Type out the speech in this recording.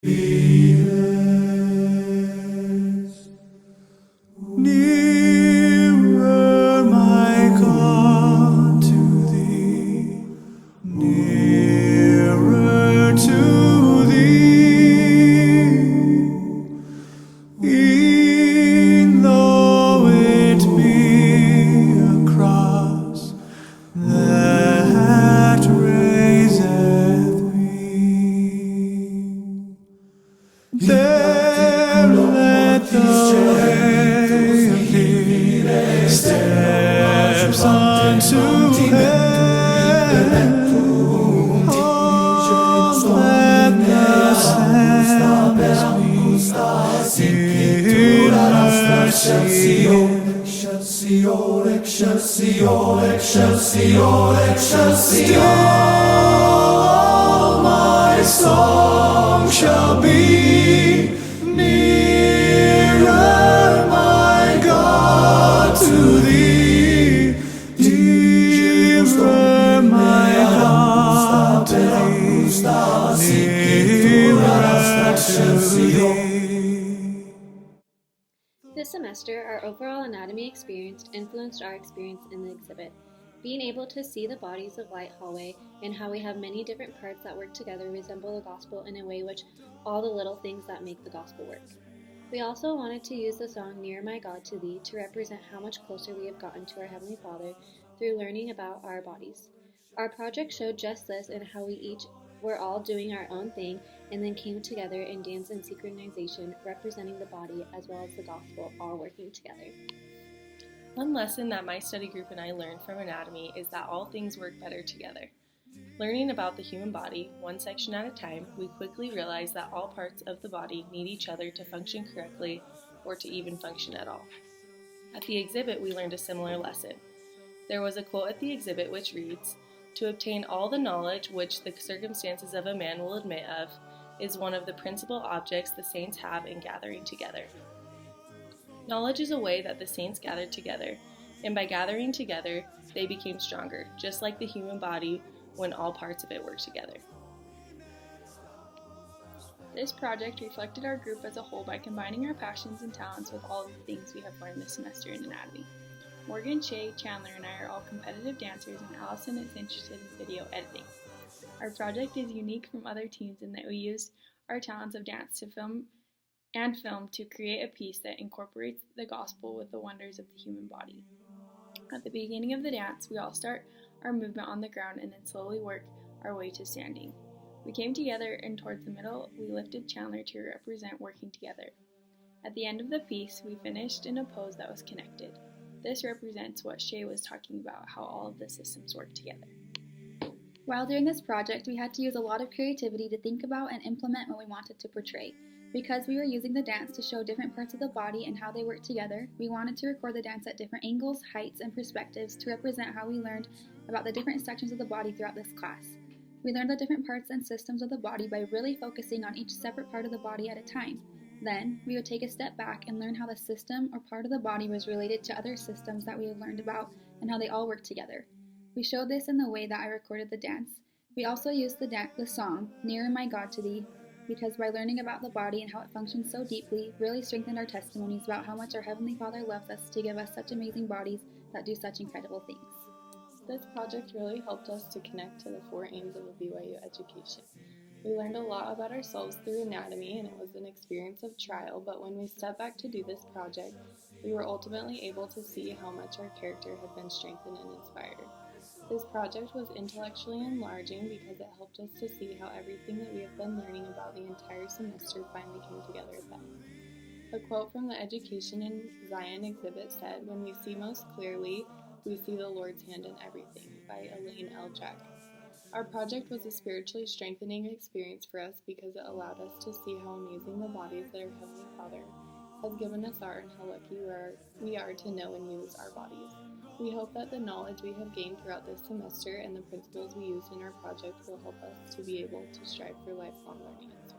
Nearer, my God, to thee, nearer to thee, e'en though it be a cross that raiseth me. There let the way appear, steps unto heaven. Oh, let the saints be in mercy. Excelsior, excelsior, excelsior, excelsior. All my song shall be nearer, my God, to thee, nearer, my God, to thee, nearer to thee. This semester, our overall anatomy experience influenced our experience in the exhibit. Being able to see the bodies of light hallway and how we have many different parts that work together resemble the gospel in a way which all the little things that make the gospel work. We also wanted to use the song Nearer My God to Thee to represent how much closer we have gotten to our Heavenly Father through learning about our bodies. Our project showed just this and how we each were all doing our own thing and then came together in dance and synchronization, representing the body as well as the gospel, all working together. One lesson that my study group and I learned from anatomy is that all things work better together. Learning about the human body, one section at a time, we quickly realized that all parts of the body need each other to function correctly or to even function at all. At the exhibit, we learned a similar lesson. There was a quote at the exhibit which reads, "To obtain all the knowledge which the circumstances of a man will admit of is one of the principal objects the saints have in gathering together." Knowledge is a way that the saints gathered together, and by gathering together, they became stronger, just like the human body when all parts of it work together. This project reflected our group as a whole by combining our passions and talents with all of the things we have learned this semester in anatomy. Morgan, Shaye, Chandler, and I are all competitive dancers, and Alysson is interested in video editing. Our project is unique from other teams in that we used our talents of dance to film to create a piece that incorporates the gospel with the wonders of the human body. At the beginning of the dance, we all start our movement on the ground and then slowly work our way to standing. We came together, and towards the middle, we lifted Chandler to represent working together. At the end of the piece, we finished in a pose that was connected. This represents what Shaye was talking about, how all of the systems work together. While doing this project, we had to use a lot of creativity to think about and implement what we wanted to portray. Because we were using the dance to show different parts of the body and how they work together, we wanted to record the dance at different angles, heights, and perspectives to represent how we learned about the different sections of the body throughout this class. We learned the different parts and systems of the body by really focusing on each separate part of the body at a time. Then, we would take a step back and learn how the system or part of the body was related to other systems that we had learned about and how they all work together. We showed this in the way that I recorded the dance. We also used the song, Nearer My God to Thee, because by learning about the body and how it functions so deeply, really strengthened our testimonies about how much our Heavenly Father loves us to give us such amazing bodies that do such incredible things. This project really helped us to connect to the 4 aims of a BYU education. We learned a lot about ourselves through anatomy, and it was an experience of trial, but when we stepped back to do this project, we were ultimately able to see how much our character had been strengthened and inspired. This project was intellectually enlarging because it helped us to see how everything that we have been learning about the entire semester finally came together at the end. A quote from the Education in Zion exhibit said, "When we see most clearly, we see the Lord's hand in everything," by Elaine L. Jack. Our project was a spiritually strengthening experience for us because it allowed us to see how amazing the bodies that our Heavenly Father has given us are and how lucky we are to know and use our bodies. We hope that the knowledge we have gained throughout this semester and the principles we used in our project will help us to be able to strive for lifelong learning and service.